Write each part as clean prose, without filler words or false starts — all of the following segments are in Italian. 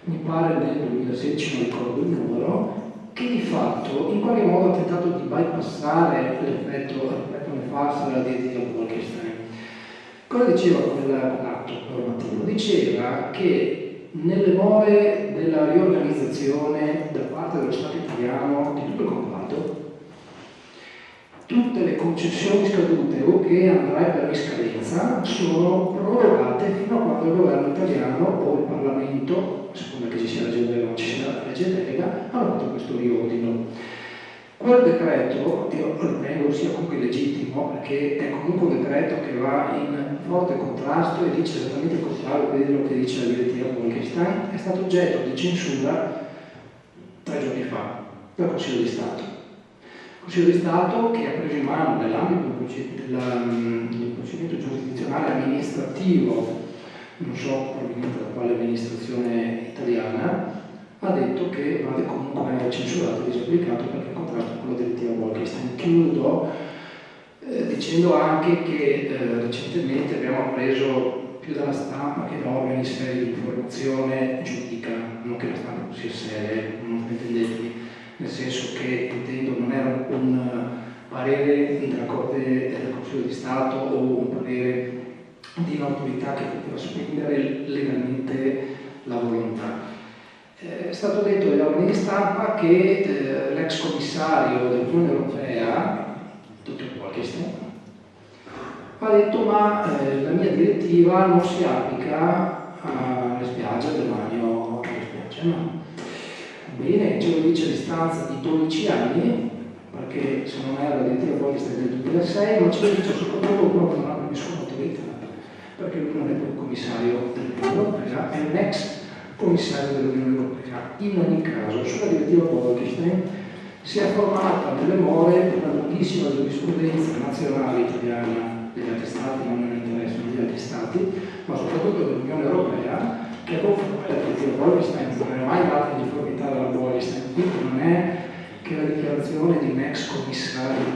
mi pare nel 2016, non ricordo il numero, che di fatto in qualche modo ha tentato di bypassare l'effetto nefasto della direttiva Bolkestein. Cosa diceva quell'atto normativo? Diceva che nelle more della riorganizzazione da parte dello Stato italiano di tutto il comparto, tutte le concessioni scadute o che andranno per scadenza sono prorogate fino a quando il governo italiano o il Parlamento, a seconda che ci sia la legge o non ci sia la legge delega, hanno fatto questo riordino. Quel decreto, io ritengo sia comunque legittimo, perché è comunque un decreto che va in forte contrasto e dice esattamente il contrario di quello che dice la direttiva Bolkestein, è stato oggetto di censura 3 giorni fa dal Consiglio di Stato. Il Consiglio di Stato che ha preso in mano nell'ambito del procedimento giurisdizionale amministrativo, non so probabilmente da quale amministrazione italiana, ha detto che va comunque censurato e disapplicato perché è contrasto con la direttiva Bolkestein. Chiudo dicendo anche che recentemente abbiamo appreso più dalla stampa che da organi seri di informazione giuridica, non che la stampa non sia seria, non intendetemi, nel senso che intendo non era un parere della Corte del Consiglio di Stato o un parere di un'autorità che poteva spendere legalmente la volontà. È stato detto dagli organi di stampa che l'ex commissario dell'Unione Europea, dottor Bolkestein, ha detto ma la mia direttiva non si applica alle spiagge, al demanio alle spiagge, no. Bene, ce lo dice a distanza di 12 anni, perché se non era la direttiva Bolkestein del 2006, ma ce lo dice soprattutto proprio non ha nessuna autorità, perché lui non è più il commissario dell'Unione Europea, è un ex commissario dell'Unione Europea. In ogni caso, sulla direttiva Bolkestein si è formata nelle more una lunghissima giurisprudenza nazionale italiana degli altri Stati, non mi interessano degli altri Stati, ma soprattutto dell'Unione Europea, che ha confermato la direttiva Bolkestein, non è mai data in difformità dalla Bolkestein, quindi non è che la dichiarazione di un ex commissario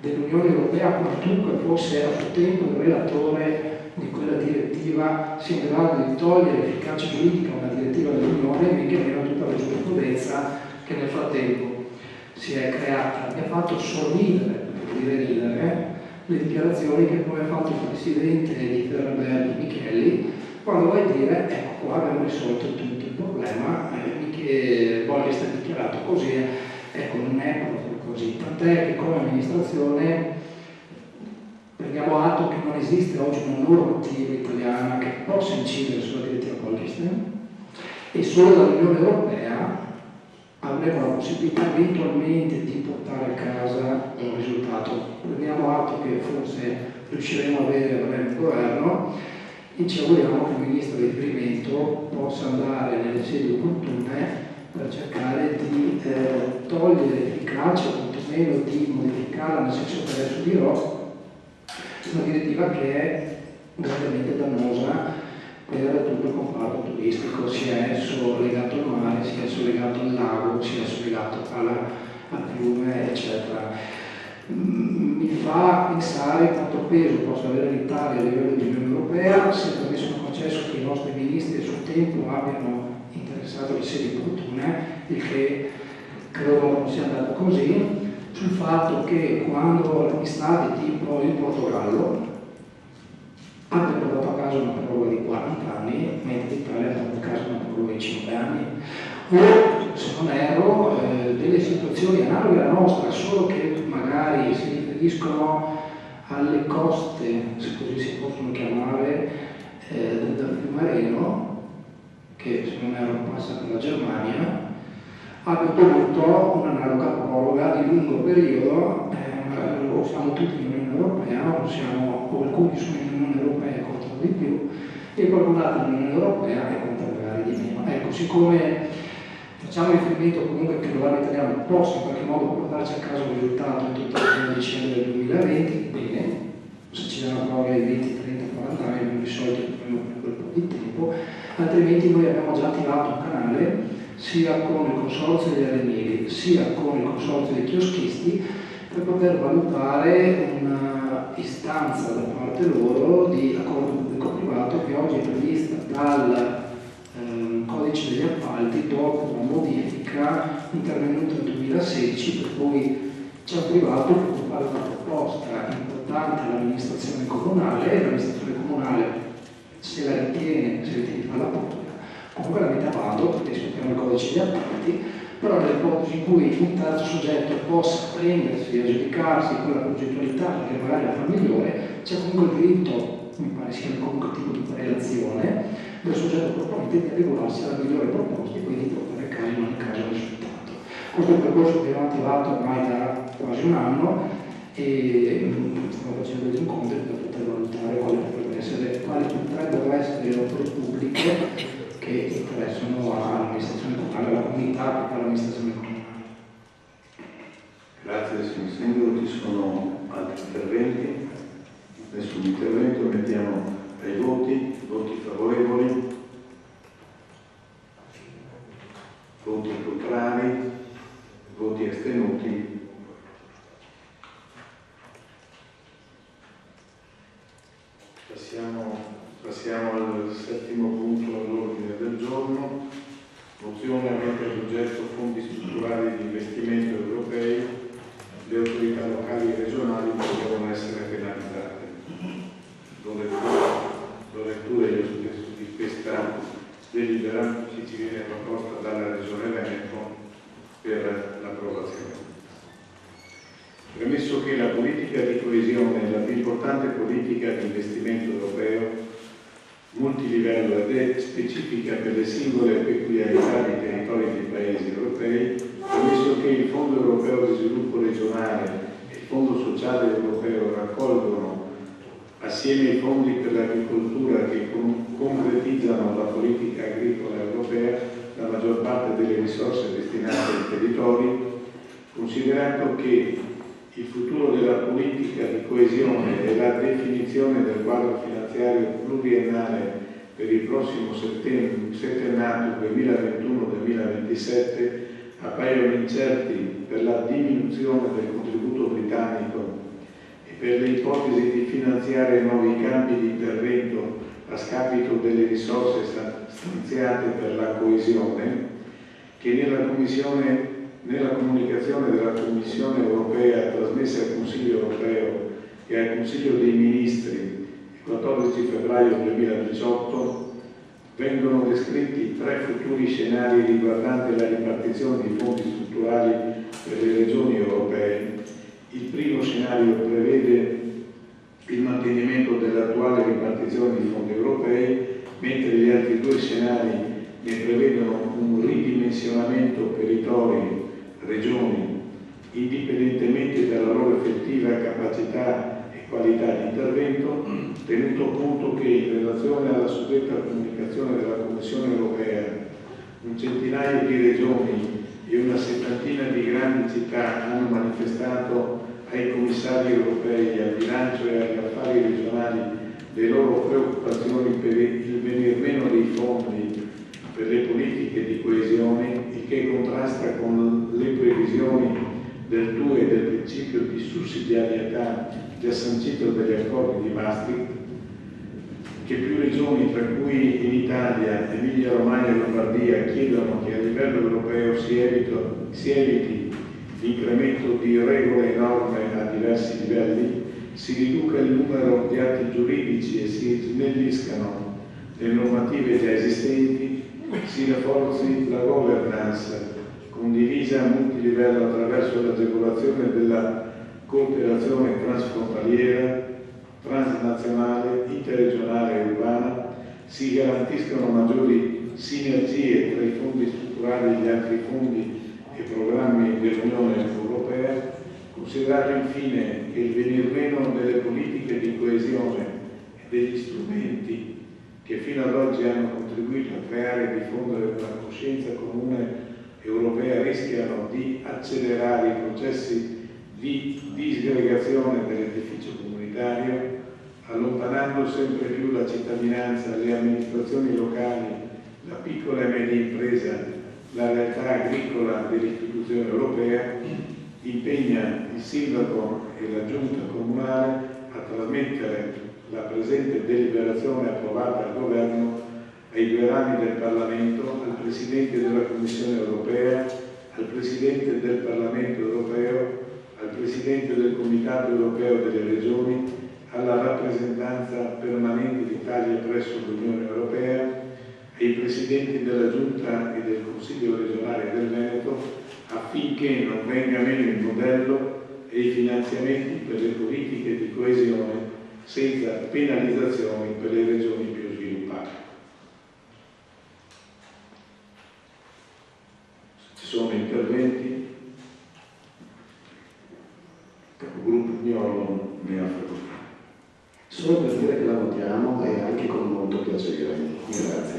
dell'Unione Europea, quantunque fosse a suo tempo il relatore di quella direttiva, sia in grado di togliere efficacia giuridica a una direttiva dell'Unione, e che meno tutta la giurisprudenza che nel frattempo si è creata. Mi ha fatto sorridere, per dire ridere, le dichiarazioni che poi ha fatto il presidente di Ferraberri, Michelli, quando vai a dire ecco qua abbiamo risolto tutto il problema, che Bolkestein ha dichiarato così, ecco non è proprio così, tant'è che come amministrazione prendiamo atto che non esiste oggi una normativa italiana che possa incidere sulla direttiva Bolkestein e solo dall'Unione Europea avremo la possibilità eventualmente di portare a casa un risultato. Prendiamo atto che forse riusciremo a avere un governo e ci auguriamo che il ministro di riferimento possa andare nelle sedi opportune per cercare di togliere l'efficacia o quantomeno di modificarla, nel senso che adesso dirò, una direttiva che è grandemente dannosa per tutto il comparto turistico, sia esso legato al mare, sia esso legato al lago, sia esso legato al fiume, eccetera. Mi fa pensare quanto peso possa avere l'Italia a livello di Unione Europea, se per me sono concesso che i nostri ministri a suo tempo abbiano interessato le sedi opportune, il che credo non sia andato così, sul fatto che quando gli stati tipo il Portogallo abbiano portato a casa una proroga di 40 anni, mentre l'Italia ha portato a casa una proroga di 5 anni, o se non erro delle situazioni analoghe alla nostra, solo che magari si riferiscono alle coste, se così si possono chiamare, del fiume Reno, che se non erro passa per la Germania, abbia ottenuto un'analoga proroga di lungo periodo, o siamo tutti in Unione Europea, o alcuni sono in Unione Europea e contano di più, e qualcun altro in Unione Europea e conta magari di meno. Ecco, siccome facciamo riferimento comunque che il governo italiano possa in qualche modo portarci a casa un risultato entro il 31 dicembre del 2020, bene, se ci dà una proroga di 20, 30, 40 anni abbiamo risolto il problema per quel po' di tempo, altrimenti noi abbiamo già attivato un canale sia con il consorzio degli arenili, sia con il consorzio dei chioschisti, per poter valutare una istanza da parte loro di accordo pubblico-privato che oggi è prevista dal codice degli appalti dopo una modifica intervenuta nel 2016, per cui c'è un privato che può fare una proposta importante all'amministrazione comunale e l'amministrazione comunale, se la ritiene di fare la pubblica, comunque la mette a bando, rispettiamo il codice degli appalti, però nell'ipotesi in cui un terzo soggetto possa prendersi e aggiudicarsi quella progettualità perché magari la fa migliore, c'è comunque il diritto, mi pare sia comunque tipo di prelazione del soggetto proponente di adeguarsi alla migliore proposta e quindi portare a casa in ogni caso il risultato. Questo è un percorso che abbiamo attivato ormai da quasi un anno e stiamo facendo degli incontri per poter valutare quali potrebbero essere le opere pubbliche che interessano all'amministrazione comunale, alla comunità e all'amministrazione comunale. Grazie signor Sindaco, ci sono altri interventi? Nessun intervento, mettiamo ai voti favorevoli, voti contrari, voti astenuti. Passiamo al settimo punto all'ordine del giorno, mozione avente ad oggetto fondi strutturali di investimento europei, le autorità locali e regionali devono essere penalizzate. Do lettura io stesso di questa delibera che ci viene proposta dalla Regione Veneto per l'approvazione. Premesso che la politica di coesione è la più importante politica di investimento europeo, multilivello ed è specifica per le singole peculiarità dei territori dei paesi europei, premesso che il Fondo Europeo di Sviluppo Regionale e il Fondo Sociale Europeo raccolgono, assieme ai fondi per l'agricoltura che concretizzano la politica agricola europea, la maggior parte delle risorse destinate ai territori, considerato che il futuro della politica di coesione e la definizione del quadro finanziario pluriennale per il prossimo settennato 2021-2027 appaiono incerti per la diminuzione del contributo britannico e per le ipotesi di finanziare nuovi campi di intervento a scapito delle risorse stanziate per la coesione, che nella comunicazione della Commissione europea trasmessa al Consiglio europeo e al Consiglio dei Ministri il 14 febbraio 2018 vengono descritti 3 futuri scenari riguardanti la ripartizione di fondi strutturali per le regioni europee. Il primo scenario prevede il mantenimento dell'attuale ripartizione di fondi europei, mentre gli altri 2 scenari ne prevedono un ridimensionamento per i regioni, indipendentemente dalla loro effettiva capacità e qualità di intervento, tenuto conto che in relazione alla suddetta comunicazione della Commissione europea un centinaio di regioni e una settantina di grandi città hanno manifestato ai commissari europei, al bilancio e agli affari regionali le loro preoccupazioni per il venir meno dei fondi per le politiche di coesione, il che contrasta con le previsioni del TUE e del principio di sussidiarietà già sancito dagli accordi di Maastricht, che più regioni, tra cui in Italia, Emilia Romagna e Lombardia, chiedono che a livello europeo si eviti l'incremento di regole e norme a diversi livelli, si riduca il numero di atti giuridici e si snelliscano le normative già esistenti, si rafforzi la governance condivisa a multilivello attraverso l'agevolazione della cooperazione transfrontaliera, transnazionale, interregionale e urbana, si garantiscano maggiori sinergie tra i fondi strutturali e gli altri fondi e programmi dell'Unione Europea, considerato infine che il venir meno delle politiche di coesione e degli strumenti che fino ad oggi hanno contribuito a creare e diffondere una coscienza comune europea rischiano di accelerare i processi di disgregazione dell'edificio comunitario, allontanando sempre più la cittadinanza, le amministrazioni locali, la piccola e media impresa, la realtà agricola dell'istituzione europea, impegna il Sindaco e la Giunta Comunale a trasmettere la presente deliberazione approvata al Governo ai due rami del Parlamento, al Presidente della Commissione europea, al Presidente del Parlamento europeo, al Presidente del Comitato europeo delle Regioni, alla rappresentanza permanente d'Italia presso l'Unione europea, ai Presidenti della Giunta e del Consiglio regionale del Veneto, affinché non venga meno il modello e i finanziamenti per le politiche di coesione senza penalizzazioni per le regioni più sviluppate. Ci sono interventi? Capogruppo Miolo ne ha facoltà. Solo per dire che la votiamo e anche con molto piacere. Grazie.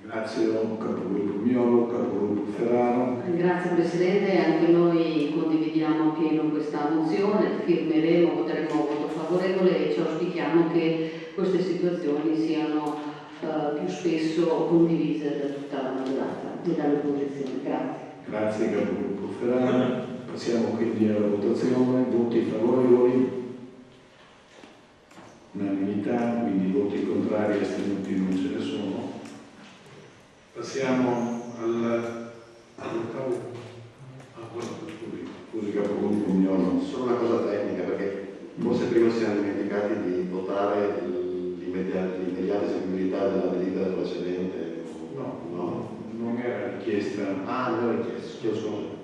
Grazie Capogruppo Miolo, Capogruppo Ferraro. Grazie Presidente, anche noi condividiamo pieno questa mozione, firmeremo, voteremo a voto favorevole e ci auspichiamo che queste situazioni siano più spesso condivise da tutta la maggioranza e dall'opposizione. Grazie. Grazie Capogruppo Ferraro. Passiamo quindi alla votazione. Voti favorevoli? Unanimità, quindi voti contrari e astenuti non ce ne sono. Passiamo all'ottavo. Scusi Capogruppo Miolo. Solo una cosa tecnica, perché forse prima si erano dimenticati di votare l'immediata eseguibilità della delibera precedente. No, non era richiesta. Ah, non era richiesto, chiedo scusa.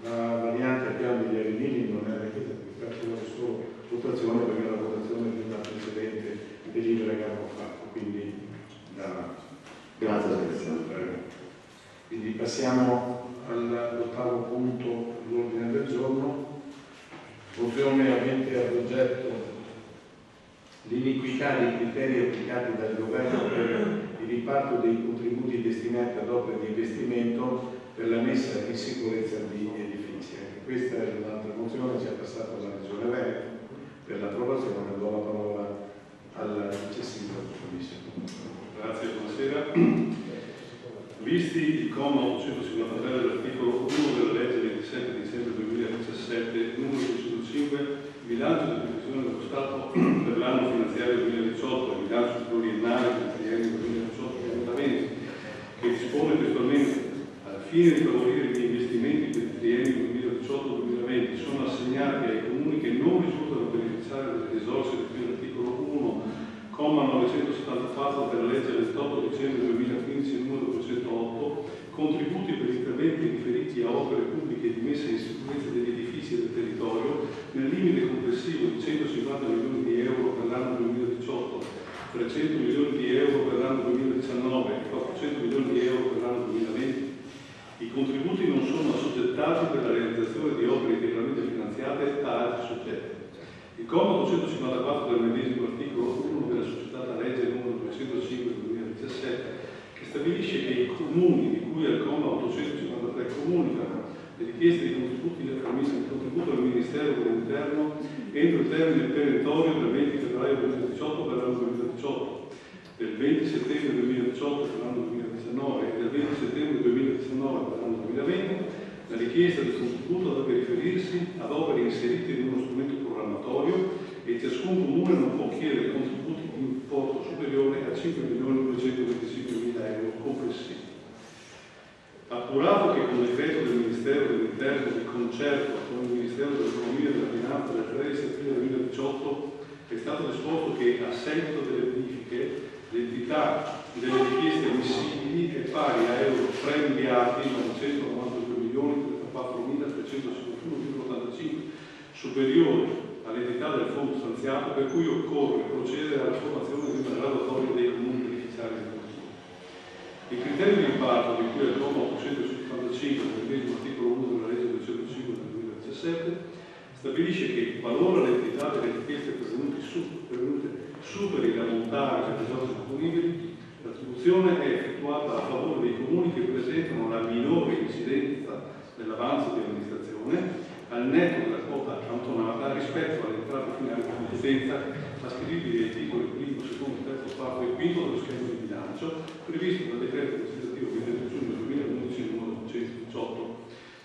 La variante a piano degli arenili non era richiesta, perché era solo votazione, perché era la votazione di una precedente delibera che abbiamo fatto. Quindi Grazie Segretario. Quindi passiamo all'ottavo punto dell'ordine del giorno, mozione avente ad oggetto l'iniquità dei criteri applicati dal governo per il riparto dei contributi destinati ad opere di investimento per la messa in sicurezza di edifici. Anche questa è un'altra mozione, ci è passata alla Regione Veneto per l'approvazione. Do la parola alla successiva commissione. Grazie, buonasera. Visti il comma 853 dell'articolo 1 della legge 27 dicembre 2017, numero 205, il bilancio di previsione dello Stato per l'anno finanziario 2018 e il bilancio pluriennale per il triennio 2018-2020, che dispone testualmente al fine di favorire gli investimenti per il triennio 2018-2020, sono assegnati ai comuni che non risultano beneficiare delle risorse di cui all'articolo 1 comma 974 della legge 28 dicembre 2015 numero 208, contributi per interventi riferiti a opere pubbliche di messa in sicurezza degli edifici del territorio nel limite complessivo di 150 milioni di euro per l'anno 2018, 300 milioni di euro per l'anno 2019 e 400 milioni di euro per l'anno 2020. I contributi non sono assoggettati per la realizzazione di opere integralmente finanziate da altri soggetti. Il comma 254 del medesimo articolo 1 della succitata legge numero 205 del 2017, che stabilisce che i comuni di cui al comma 853 comunicano le richieste di contributi di contributo al Ministero dell'Interno entro il termine perentorio del 20 febbraio 2018 per l'anno 2018, del 20 settembre 2018 per l'anno 2019 e del 20 settembre 2019 per l'anno 2020, la richiesta di contributo deve riferirsi ad opere inserite in uno strumento programmatorio e ciascun comune non può chiedere contributi di importo superiore a 5.225.000 euro complessivi. Appurato che con decreto del Ministero dell'Interno di concerto con il Ministero dell'Economia e della Finanza del 13 aprile 2018 è stato disposto che a seguito delle verifiche l'entità delle richieste ammissibili è pari a euro 3 miliardi 992.034.351,85 superiori all'entità del fondo stanziato, per cui occorre procedere alla formazione di una graduatoria dei comuni beneficiari del fondo. Il criterio di riparto di cui al comma 855 del medesimo articolo 1 della legge 205 del 2017 stabilisce che qualora l'entità delle richieste pervenute superi l'ammontare delle risorse disponibili, l'attribuzione è effettuata a favore dei comuni che presentano la minore incidenza dell'avanzo di amministrazione al netto della quota accantonata rispetto alle entrate finali di competenza ascrivibili ai titoli primo, secondo, terzo, quarto e quinto dello schema di bilancio previsto dal decreto legislativo 22 giugno 2011 numero 218,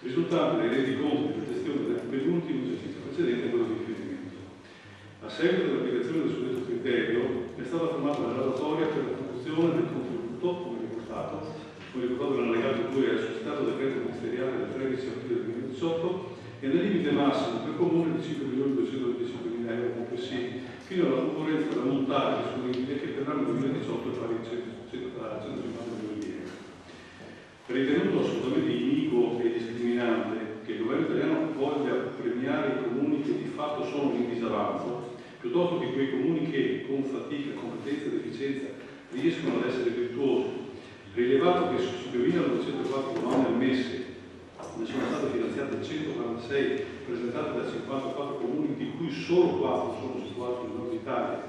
risultante dai rendiconti della gestione del penultimo esercizio precedente a quello di riferimento. A seguito dell'applicazione del suddetto criterio è stata formata la graduatoria per l'attribuzione l'attuazione del contributo, come riportato nell'allegato 2 al suscitato decreto ministeriale del 13 aprile 2018, e nel limite massimo per comune di 5.225.000 euro complessivi, fino alla concorrenza da montare disponibile che per l'anno 2018 è pari a 150 milioni di euro. Ritenuto assolutamente iniquo e discriminante che il governo italiano voglia premiare i comuni che di fatto sono in disavanzo, piuttosto che quei comuni che con fatica, competenza ed efficienza riescono ad essere virtuosi, rilevato che su 5.904 domande ammesse ne sono state finanziate 146 presentate da 54 comuni, di cui solo 4 sono situati nel nord Italia,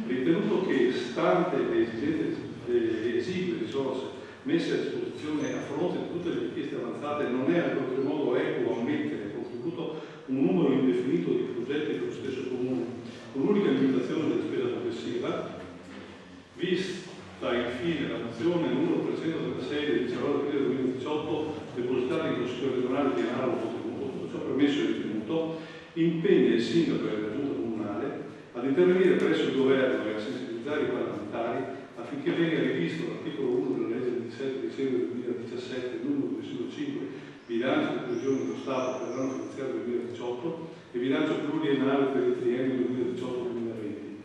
ritenuto che, stante le esigui risorse messe a disposizione a fronte di tutte le richieste avanzate, non è in qualche modo equo ammettere a contributo un numero indefinito di progetti per lo stesso comune, con l'unica limitazione della spesa complessiva, vista infine la mozione numero 336 del 19 aprile 2018 depositata in Consiglio regionale di analogo contenuto. Tutto ciò premesso e ritenuto, impegna il sindaco e la giunta comunale ad intervenire presso il governo e a sensibilizzare i parlamentari affinché venga rivisto l'articolo 1 della legge 27 dicembre 2017 numero 205 bilancio di previsione dello Stato per l'anno finanziario 2018 e bilancio pluriennale per il triennio 2018-2020,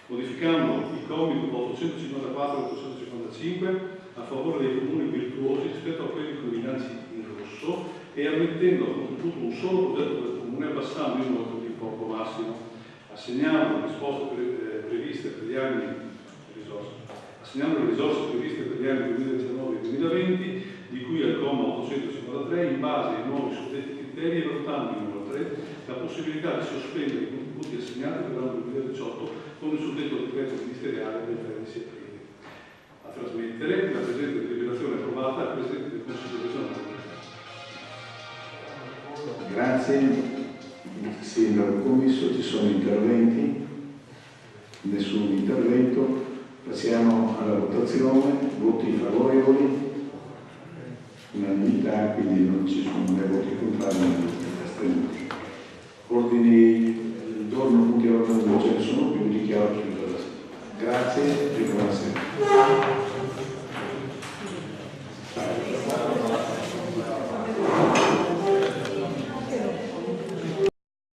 modificando i commi 854 e 855 a favore dei comuni virtuosi rispetto a quelli con i bilanci in rosso e ammettendo a contributo un solo progetto del comune, abbassando inoltre l'importo massimo, assegnando le risorse previste per gli anni 2019 e 2020, di cui al comma 853, in base ai nuovi suddetti criteri, e valutando inoltre la possibilità di sospendere i contributi assegnati per l'anno 2018 con il suddetto decreto ministeriale del 13 aprile. A trasmettere la presente deliberazione approvata al Presidente del Consiglio regionale. Grazie. Sindaco Commisso, ci sono interventi? Nessun intervento. Passiamo alla votazione. Voti favorevoli? Unanimità, quindi non ci sono né voti contrari né voti astenuti. Ordini